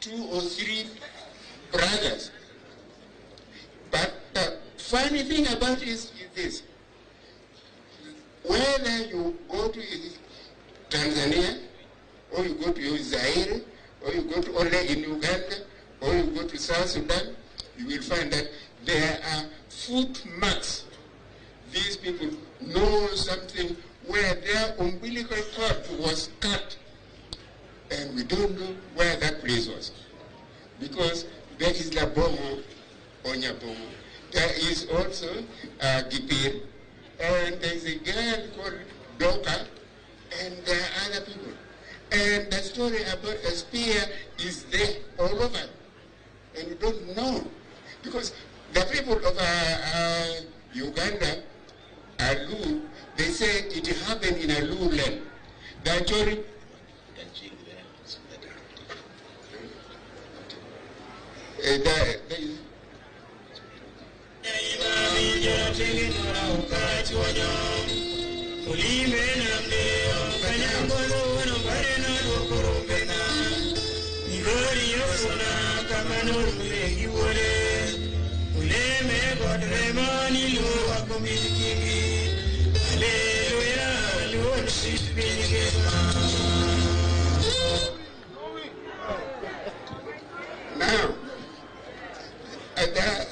2 or 3 brothers. But the funny thing about it is this. Whether you go to Tanzania, or you go to Zaire, or you go to only in Uganda, or you go to South Sudan, you will find that there are footmarks. These people know something where their umbilical cord was cut, and we don't know where that place was. Because there is Labomo, Onyabomo, there is also Gipir, and there is a girl called Doka, and there are other people. And the story about a spear is there all over, and you don't know. Because the people of Uganda, Alu, they say it happened in Alu land. The story, now,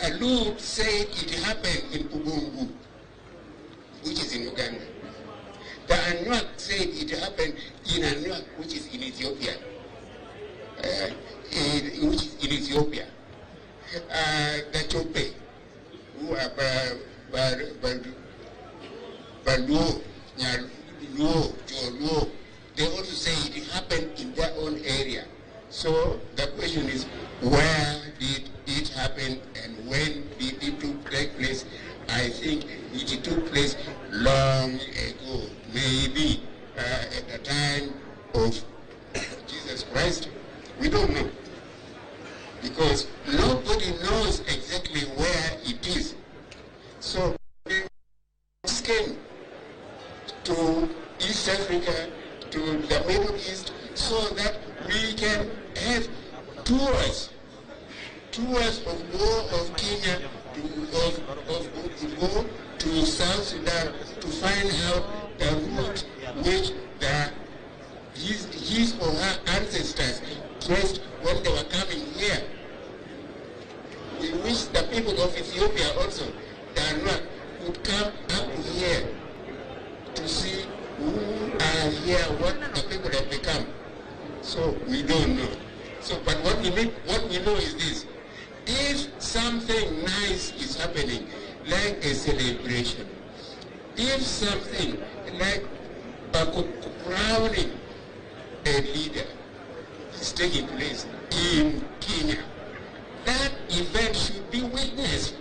Alu said it happened in Ubungu, which is in Uganda. The Anuak said it happened in Anuak, which is in Ethiopia. The Chope, who are Baluo, Nyaluo, Joluo, they also say it happened in their own area. So the question is, where did it happen and when did it take place? I think it took place long ago, maybe at the time of Jesus Christ. We don't know, because nobody knows exactly where it is. So we came to East Africa, to the Middle East, so that we can have tours of war of Kenya, to go to South Sudan to find out the route which his or her ancestors traced when they were coming here. We wish the people of Ethiopia also, the Anuak, would come up here to see who are here, what the people have become. So we don't know. So, but what we know is this: if something nice is happening, like a celebration, if something like crowning a leader is taking place in Kenya, that event should be witnessed.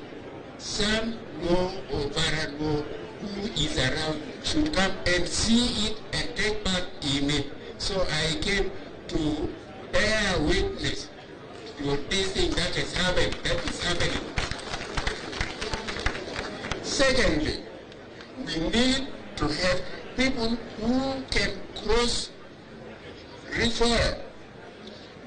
Some law or para-law who is around should come and see it and take part in it. So I came to bear witness to this thing that has happened, that is happening. Secondly, we need to have people who can cross refer.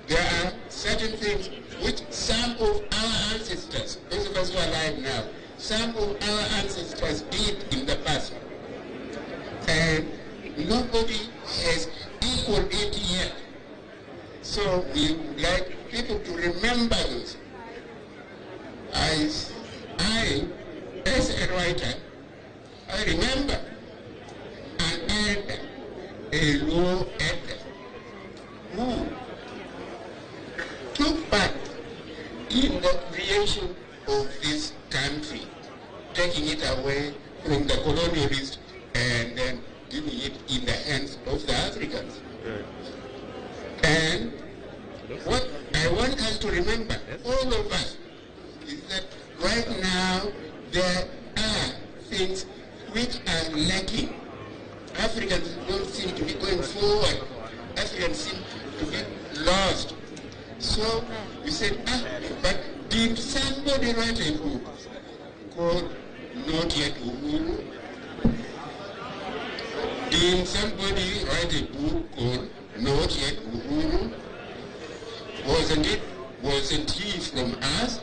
There are certain things which some of our ancestors, those of us who are alive now, some of our ancestors did in the past. And nobody has equaled it yet. So we would like people to remember those. I, as a writer, I remember an elder, a law elder, who took part in the creation of this country, taking it away from the colonialists and then giving it in the hands of the Africans. And what I want us to remember, all of us, is that right now there are things which are lacking. Africans don't seem to be going forward. Africans seem to be lost. So we said, but did somebody write a book called Not Yet Uhuru? Did somebody write a book called Not Yet Uhuru? Wasn't he from us?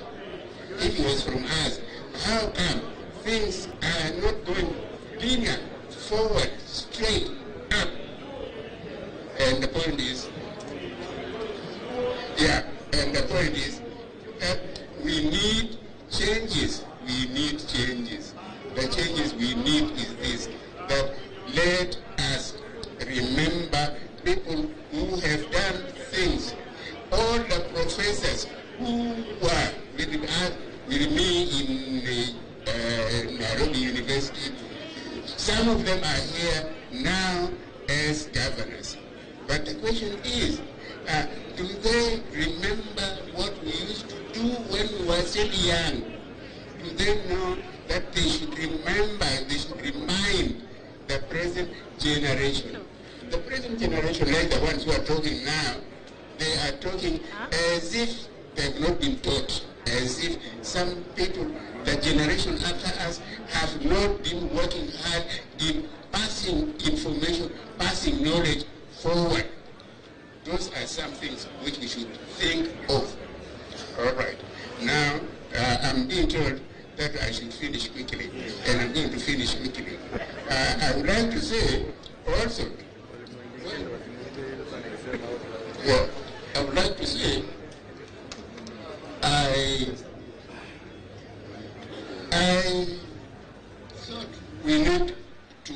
If he was from us, how come things are not going linear, forward, straight, up? And the point is, that we need changes. We need changes. The changes we need is this, that let us remember people who have done things. All the professors who were with me in Nairobi University, some of them are here now as governors. But the question is, do they remember what we used to do when we were still young? Do they know that they should remember, they should remind the present generation? The present generation, like the ones who are talking now, they are talking as if they have not been taught, as if some people, the generation after us, have not been working hard in passing information, passing knowledge forward. Those are some things which we should think of. All right. Now, I'm being told that I should finish quickly, and I'm going to finish quickly. I would like to say also, I would like to say, I thought we need to,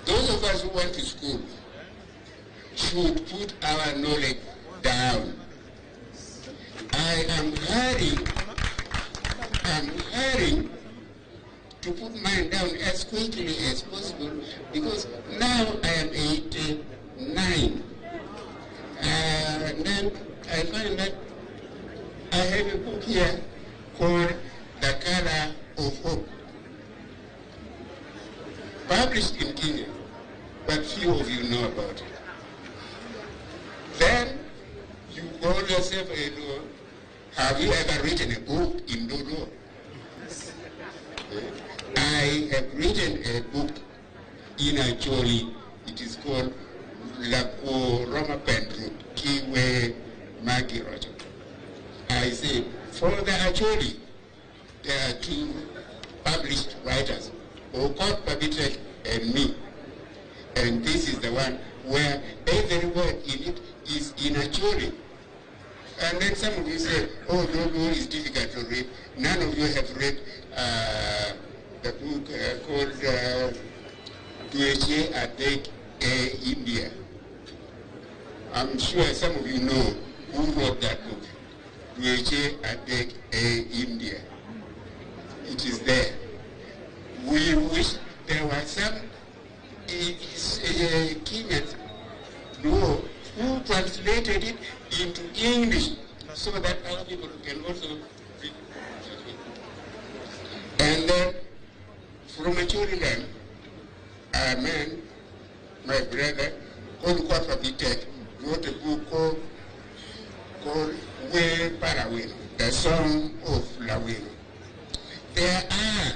those of us who went to school, should put our knowledge down. I am hurrying to put mine down as quickly as possible because now I am 89. And then I find that I have a book here called The Color of Hope, published in Kenya, but few of you know about it. Then you call yourself a Dodo. Have you ever written a book in Dodo? I have written a book in Acholi. It is called Lako Roma Pendru Kiwe Magi Rojo. I say, for the Acholi, there are two published writers, Okot Pabitek and me. And this is the one where every word in it is in Acholi. And then some of you say, oh, Dodo is difficult to read. None of you have read the book called Dueche Adek India. I'm sure some of you know who wrote that book. Dueche Adek India. It is there. We wish there were some Kenyans who translated it into English so that other people can also read. And then from a children, a man, my brother, called Kwafa Bitek, wrote a book called We Parawin, the Song of Lawin. There are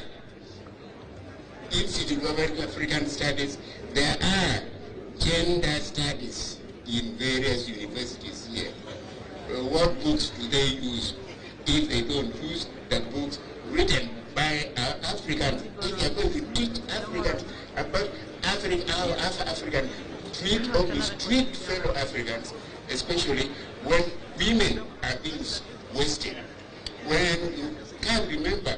Institute of African Studies, there are gender studies in various universities here. What books do they use if they don't use the books written by Africans? If they are going to teach Africans about Africa, how Africans treat or mistreat fellow Africans, especially when women are being wasted. When you can't remember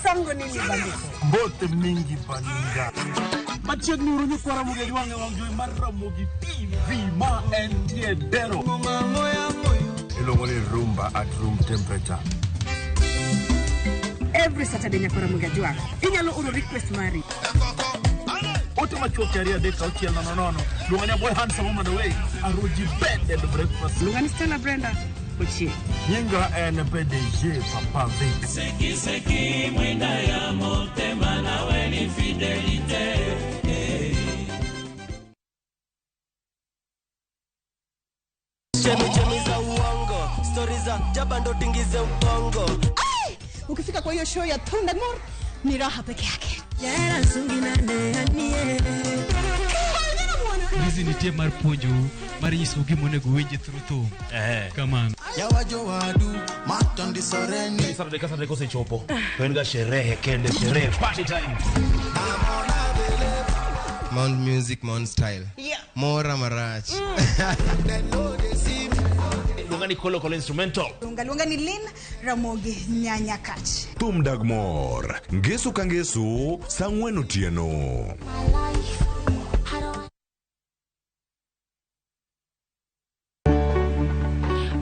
Sango nini bandiko? Bote mingi baninga. Machek nurunyu kwa Ramogi wange wangjui Ramogi TV ma entiedero. Ilongole rumba at room temperature. Every Saturday nyako Ramogi wako. Inyalo uro request mari. Ote machuo career day kauchi no. Lunganya boy handsome woman away. Aroji bended breakfast. Lungani Stella Brenda. Ochi. Nyinga PDG Papa Vic. Seki mwenda ya motema na weni fidelite. Chemi za uongo, stories za jabando tingize ubongo. Ukifika kwa hiyo show ya Thundermore ni raha peke yake. Yera sungina ne Hizi ni tema ponjo mari isugi monego wenje truto. Come on. Ya wajo wadu matandi soreni. Saturday kose chopo. Wenga sherehe kende sherehe party time. Mount music, Mount style. Yeah. Mora marach. Lungani kolo instrumental. Lungani Lin Ramogi nyanya kachi. Tumdagmor. Ngesu kangesu sangwenu tieno.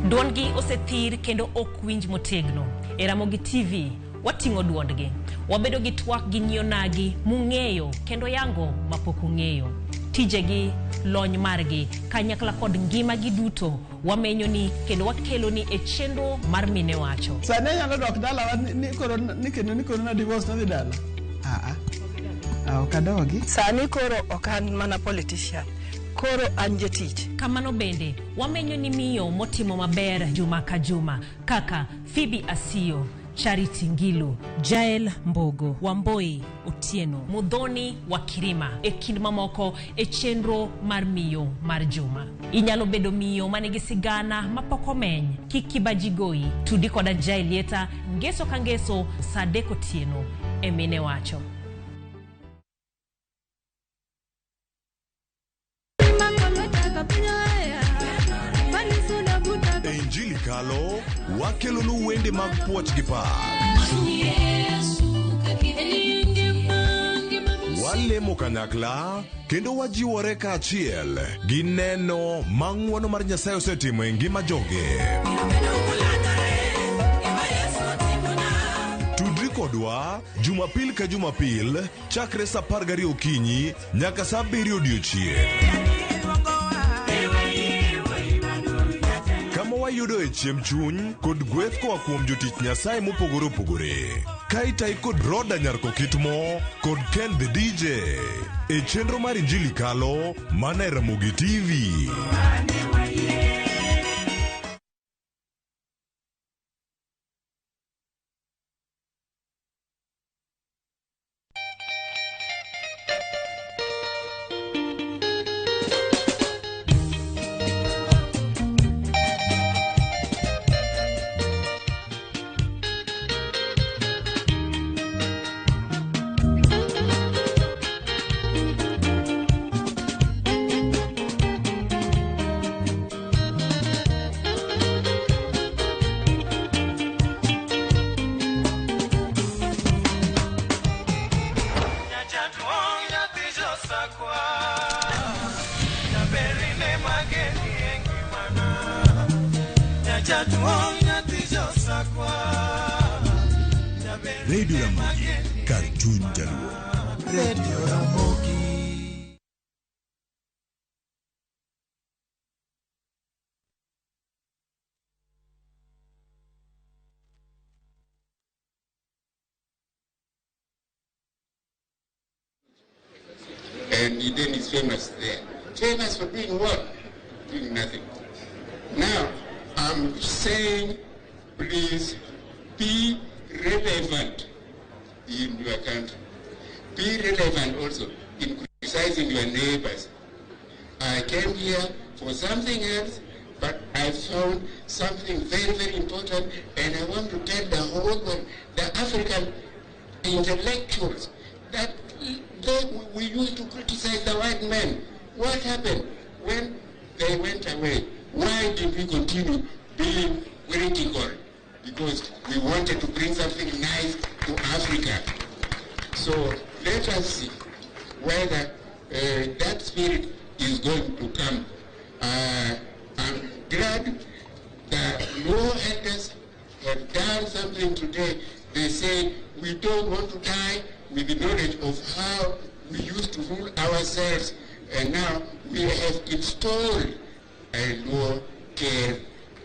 Duondgi osethir kendo ok winj motegno. E Ramogi TV watingo duondgi. Wabedo gi twak gi nyionagi mung'eyo kendo yango mapok ung'eyo. Tijegi, lony margi, kanyakla kod ngima gi duto wamenyo ni kendo wakelo ni e chenro mar mine wacho. Sane nyalo dok dala ni koro na divorce na dala. Okadogi. Sani koro okan mana politician. Koro anje tich. Kamano bende, wamenyo ni miyo motimo maber juma ka juma, kaka Phoebe Asio, Charity Ngilu, Jael Mbogo, Wamboi Otieno, Mudhoni Wakirima, e kind mamoko e chenro mar miyo mar juma. Inyalo bedo miyo manigi sigana mapoko meny, kikibajigoi, tudi koda Jaelieta, ngeso kangeso, Sadeko Otieno, e mine wacho. Injili kalo wakelonu wende mag puoch gi par. Walemo kanyakla kendo wajiwore ka achiel gi neno mang'wono mar Nyasaye osetimo e ngima joge. Tudri kodwa Jumapil ka Jumapil chakre sa 12 okinyi nyaka sa 7 odiechieng'. Wayudo e chiemchuny kod gweth koa kuom jotich Nyasaye mopogore opogore. Kaitai kod Roda Nyarko Kitmo kod Ken the DJ. E chenro mar Injili kalo mana e Ramogi TV. Radio Ramogi, Cartoon Jaluo. Radio Ramogi. And Eden is famous there. Famous for doing what? Doing nothing. Now, I'm saying, please be relevant in your country. Be relevant also in criticizing your neighbors. I came here for something else, but I found something very, very important, and I want to tell the whole world, the African intellectuals, that we used to criticize the white men. What happened when they went away? Why did we continue being critical? because we wanted to bring something nice to Africa. So let us see whether that spirit is going to come. I'm glad that Luo elders have done something today. They say we don't want to die with the knowledge of how we used to rule ourselves, and now we have installed a Luo care.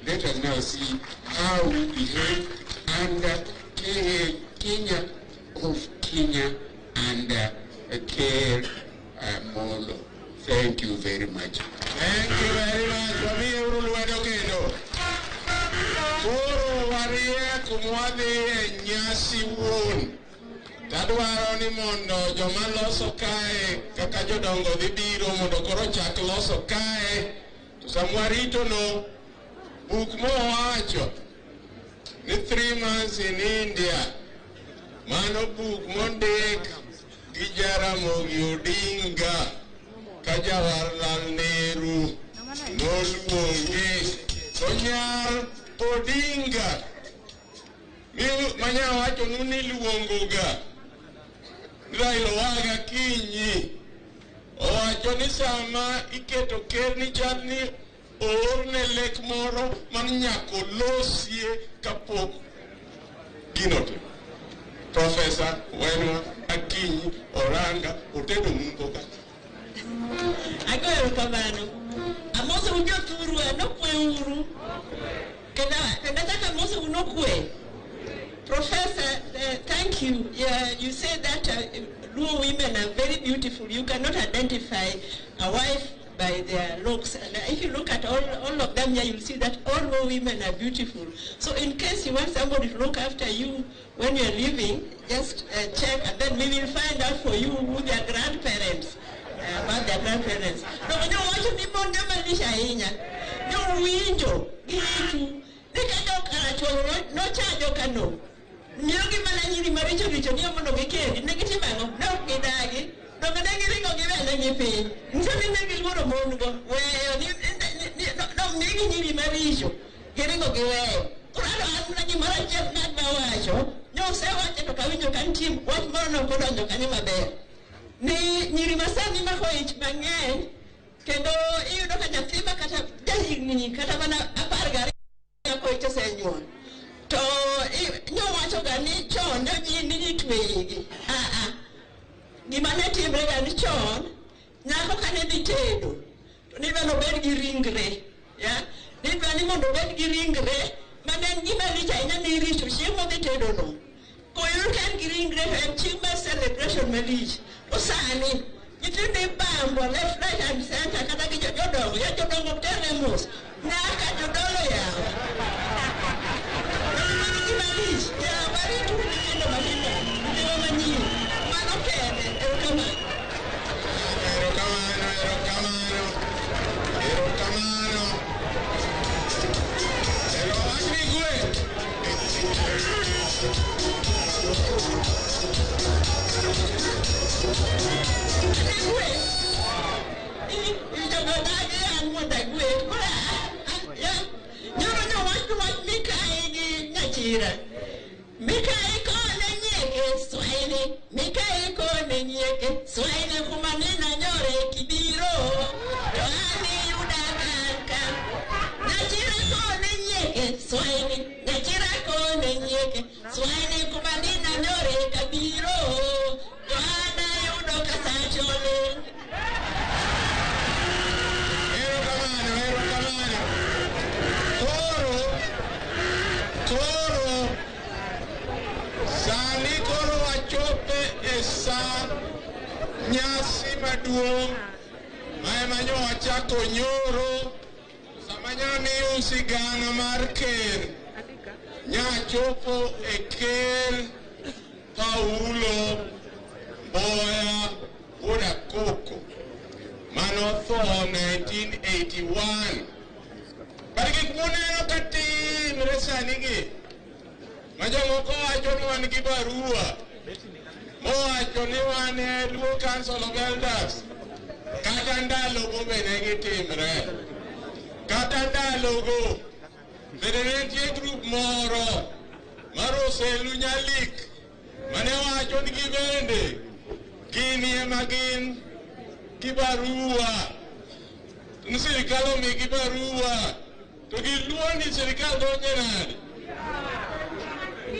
Let us now see how we behave under Kenya of Kenya and care Molo. Thank you very much. Thank you very much. Nyasi won. Tadwaro ni mondo joma loso kae kaka jodongo dhi biro mondo koro chak loso kae. To samwarito no buk mowacho ni 3 months in India. Mano buk mondik gi Jaramogi Odinga ka Jawaharlal Nehru noluonge Sonyal Odinga manya wacho nuni luongoga Raila waga kinyi owacho ni sama iketo ker ni chal ni oorne lek moro man nyako losie kapok ginote. Professor Wenwa Akinyi Oranga otedo mumboka. Agoyo kamano. Amoso ujoturu enokwe uru. Kenda taka amoso unokwe. Professor, thank you. You said that Luo women are very beautiful. You cannot identify a wife by their looks. And if you look at all of them here, you'll see that all Luo women are beautiful. So in case you want somebody to look after you when you're living, just check, and then we will find out for you who their grandparents, about their grandparents. No, you want to be more Malisha Inya. No window. They cannot no charge no. Nyogi mananyiri maricho richo niyo mondo gikendi negiti mango no gidagi no managi ringo gibele nyipi nsemi negi lworo mongo weyo no negi nyiri maricho giringo giweyo kurado anuna gimara chef nadma wacho nyo se wache to kawinjo kantim wach moro no kodonjo kanyo maber ni nyiri masani mako ich mang'eny kendo iyudo ka nyathi ma kata jahigni kata mana 10 ko ich osenyuol to nyo wacho ga ni chon ne ji twegi gima ne timre ga ni chon nyako kane dhi tedo to ni bano bed gi ringre ya ni bani mondo bed gi ringre manen gima lich ahinya ni rito chieng' modhi tedo no koyudo ka en gi ringre to en chieng' mar celebration malich osani nyithindo ibambo left right and center kata gi jodongo ya jodongo tele mos nyaka jodolo yawo Mikai kone nyeke swaini, Mikai kone nyeke swaini kumanina nyore kibiro, Yohani yuda kanka. Nachira kone nyeke swaini, Nachira kone nyeke swaini kumanina nyore kabiro, Yohana yudo kasachole. Toro Sani koro wachope esa Nyasi maduong' Maema wachako nyoro Samanya miyo sigana mar ker Nyachopo e ker Paulo Boya Wuda Koko Mano tho 1981 Bariki kuneno katin resani gi Majomoko wacho ni wan gi barua mowacho ni wan Luo Council of Elders kata ndalogo bende gitimre kata ndalogo Federate group moro maroselu nyalik mane wacho ni gibende gini ema gin kibarua ni sirikal omi kibarua to giluo ni sirikal donje nade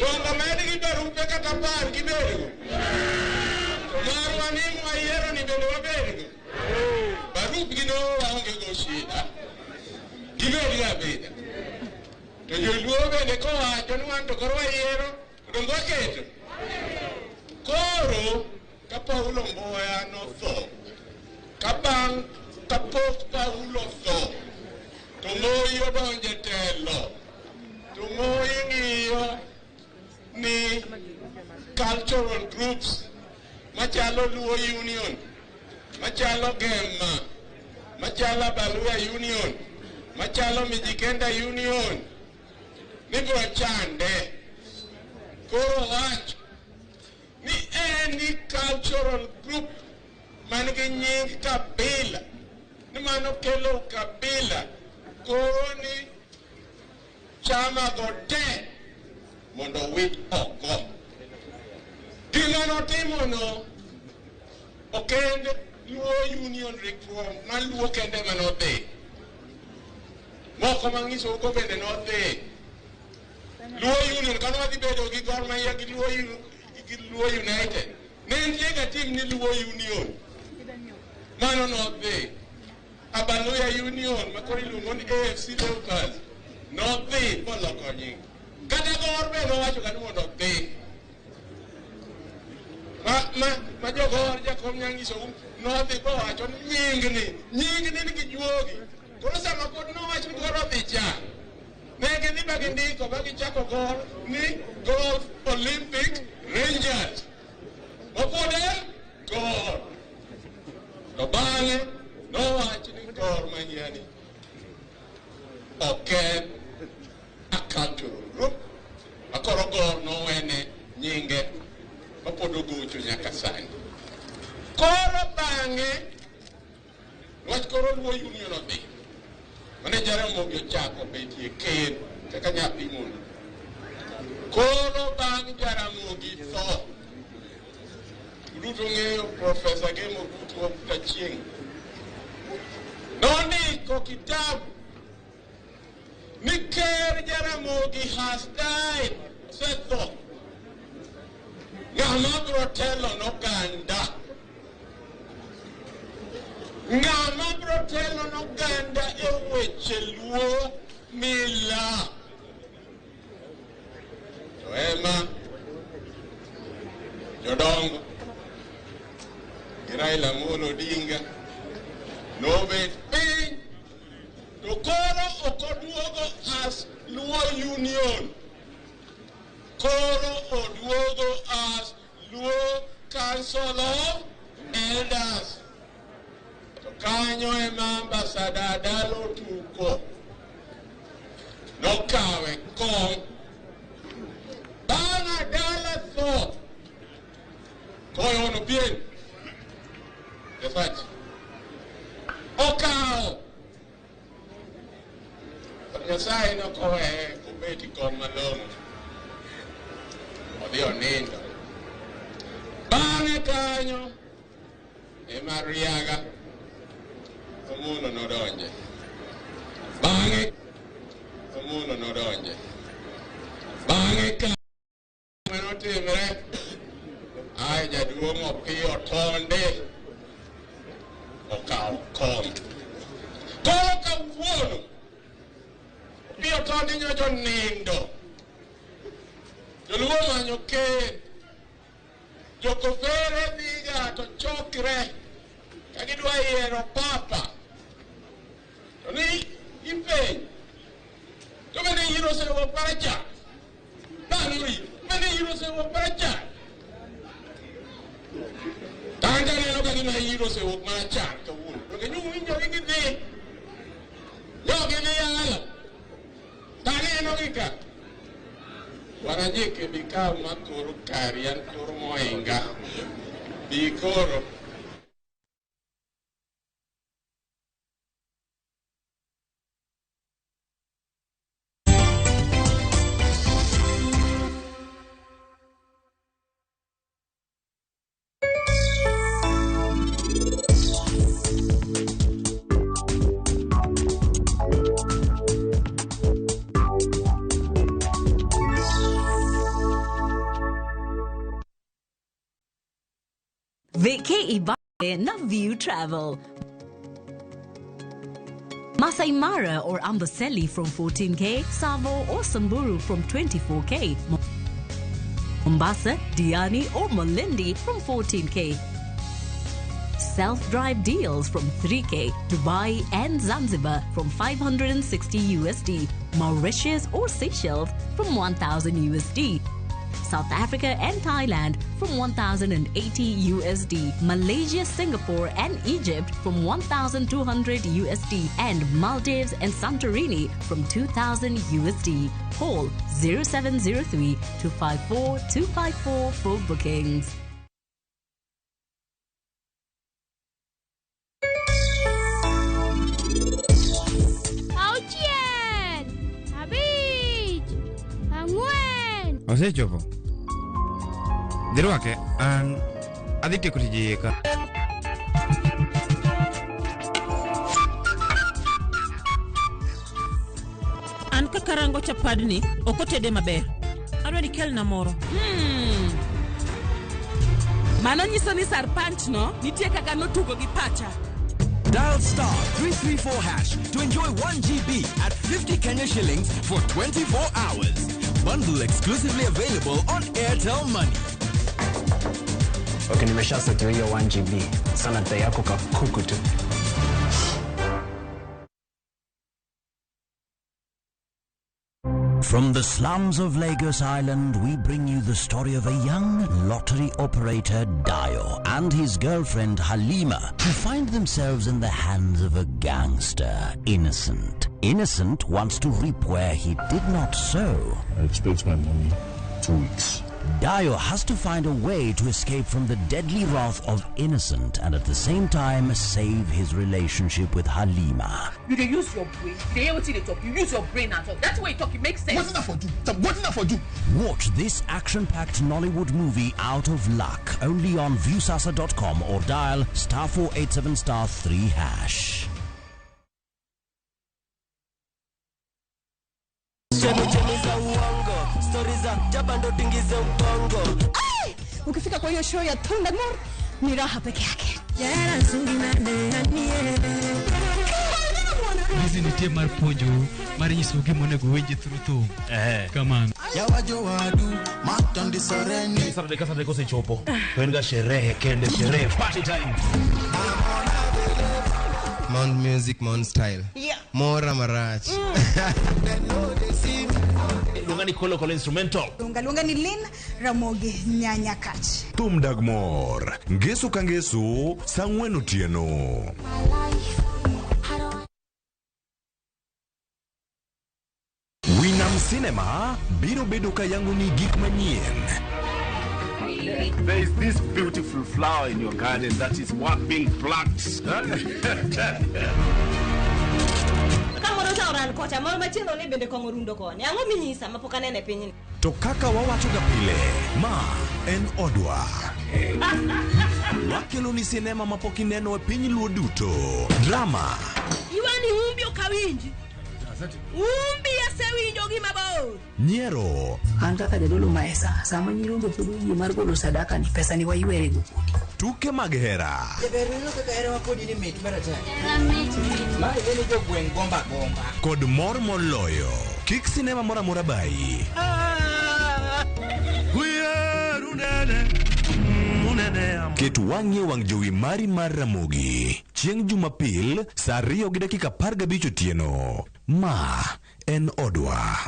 dongo med gibarupe kata par gibedo to marwa ni mwayiero ni bende wabedo barup gino waonge go shida gibedi abeda to joluo bende kowacho ni wan to koro wayiero dongo waketo koro ka Paulo Mboya notho kapok Paulo tho to Moi odonje telo to Moi ng'iyo ni cultural groups machalo Luo Union, machalo Gemma, machalo Baluya Union, machalo Mijikenda Union nibro chande. Koro wacho ni any cultural group manigi nying kabila ni mano kelo kabila. Koro ni chama go te mondo wit oko. Gima notimo no okende Luo Union reform ma Luo kende manodhi. Moko mangiso uko bende nodhi. Luo Union kano wadhi bedo gi Gor Mahia gi Luo United. Ne nitie tim ni Luo Union. Mano nodhi. Abaluya Union makoro iluongo ni AFC Leopards nodhi moloko nying. Kata Gor be nowacho kani mondo odhi. Ma jogor jakom nyangiso nodhi bowacho ni nying ni gijuogi. Koro sama pod nowacho ni Gor odhi cha. Negi ni bagi ndiko bagi chako Gor ni Golf Olympic Rangers. Mopode Gor. To bang'e nowacho ni Gor Mahia ni ok a cultural group. Akoro Gor nowene nyinge mapod ogocho nyaka sani. Koro bang'e wach koro Luo Union odhi. Mane Ramogi ochako betie ker kaka nyathi mondo. Koro bang' Ramogi tho. Uduto ng'eyo Profesa Gemo Butu Wabuta Chieng' nondiko kitabu ni ker Ramogi has died. Osetho. Ng'ama bro telo n'oganda. Ng'ama bro telo n'oganda e weche Luo mila. To ema jodongo Raila Amolo Odinga nobet piny to koro okoduogo as Luo Union. Koro oduogo as Luo Council of Elders. To kanyo ema ambassador Dalo Tuko nokawe kom. Bang' Adala tho koyo ono bien Defat okao Nyasaye nokowe obeti kom malong'o odhi onindo. Bang'e kanyo ema Riaga Omuno nodonje. Bang'e Omuno nodonje. Bang'e kanyo notimre ai jaduong' Opiyo Tonde okawo kom. Koro kawuono Opiyo Tonde nyocha nindo. Joluo manyo ker. Jokofere dhiga to chokre ka gidwa yiero papa. To ni ipenj. To bende yiero osewo paracha. Bang'e bende yiero osewo paracha. Tanda neno ka gima yiero osewo paracha kawuono. To kenyo winjo gidhi. Jogi dhi yalo. Taneno gika. Wanajike bikaw makoro kari an koro moinga. Bikoro. Ibane na View Travel. Masai Mara or Amboseli from 14K, Savo or Samburu from 24K, Mombasa, Diani or Malindi from 14K. Self-drive deals from 3K, Dubai and Zanzibar from 560 USD, Mauritius or Seychelles from 1000 USD. South Africa and Thailand from 1,080 USD, Malaysia, Singapore and Egypt from 1,200 USD, and Maldives and Santorini from 2,000 USD. Call 0703 254 254 for bookings. Ose chopo. Dirwake an adite kutijeka. An kakarango chapadni okotede maber. Adwani kelna moro. Mano nyiso ni Sarpanch no nitie kaka notugo gi pacha. Dial star 334 hash to enjoy 1 GB at 50 Kenya shillings for 24 hours. Bundle exclusively available on Airtel Money. Okay, nimeshasetiwa hiyo 1 GB. Sana data yako kakuku tu. From the slums of Lagos Island, we bring you the story of a young lottery operator, Dio, and his girlfriend, Halima, who find themselves in the hands of a gangster, Innocent. Innocent wants to reap where he did not sow. I expect my money 2 weeks. Dio has to find a way to escape from the deadly wrath of Innocent and at the same time save his relationship with Halima. You dey use your brain. You hear what you talk. You use your brain at all. That's why you talk. It makes sense. What's enough for you? What's enough for you? Watch this action-packed Nollywood movie Out of Luck only on viewsasa.com or dial *487*3 hash. Ukifika kwa hiyo show ya Thundermore ni raha peke yake. Hizi ni tie marponjo mari nyisugi monego wenje truto. Come on. Ya wajo wadu matandi soreni. Sasa de kose chopo. Wenga sherehe kende sherehe party time. Mount music, Mount style. Yeah. Mora marach. Lungani kolo instrumental. Lunga ni Lin Ramogi nyanya kach. Tum Dagmor. Ngesu kangesu sangwenu tieno. Winam Cinema biro bedo kayangu ni gik manyien. There is this beautiful flower in your garden that is being plucked. To kaka wawachoga pile, ma en odwa. Wakelo ni sinema mapokineno e piny luo duto. Drama. Iwani umbi okawinji. Umbi asewinjo gi mabor. Nyiero. Anga ka jadolo maesa sama nyirombe podo yie mar golo sadaka ni pesa ni waiwere go. Tuke mag hera. Jaberino kaka hera mapodi ni mit barata. Ma ene jo gweng gomba. Kod mor moloyo. Kik sinema mora mora bai. Ket wang'e wang' jowi mari mar Ramogi. Chieng' Jumapil, saa 2:15 otieno. Ma en odwa.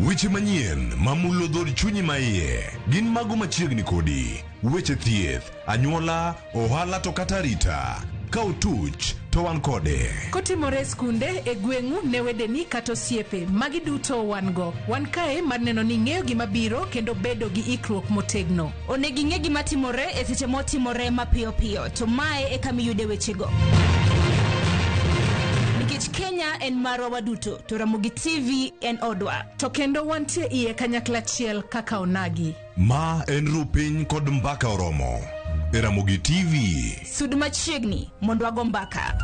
Weche manyien mamulo dhod chunyi maiye gin mago machiegni kodi. Weche thieth, anyuola, ohala to kata rita. Ka utuch to wan kode. Kotimore skunde e gweng'u ne wedeni kata osiepe magi duto wan go. Wan kae mar neno ni ng'eyo gima biro kendo bedo gi ikruok motegno. Onegi ng'e gima timore e seche motimore mapiyo piyo. To mae e kama iyude wechego. Nikech Kenya en marwa waduto, to Ramogi TV en odwa. To kendo wantie iye kanyakla achiel kaka onagi. Ma en rupiny kod mbaka oromo. E Ramogi TV. Sud machiegni mondo wago mbaka.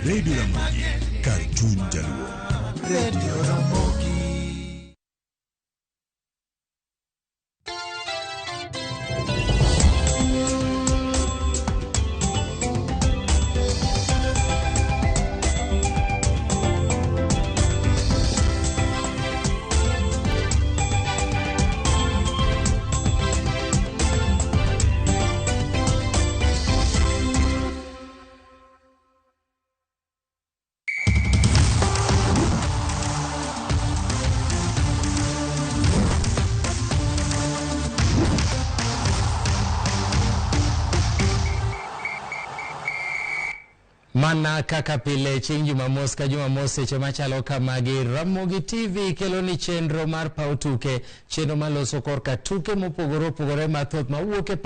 Radio Ramogi, Cartoon Jaluo. Radio Ramogi. Mana kaka pile chieng' Jumamos ka Jumamos seche machalo kamagi Ramogi TV kelo ni chenro mar pautuke, chenro maloso korka tuke mopogore opogore mathoth mawuok e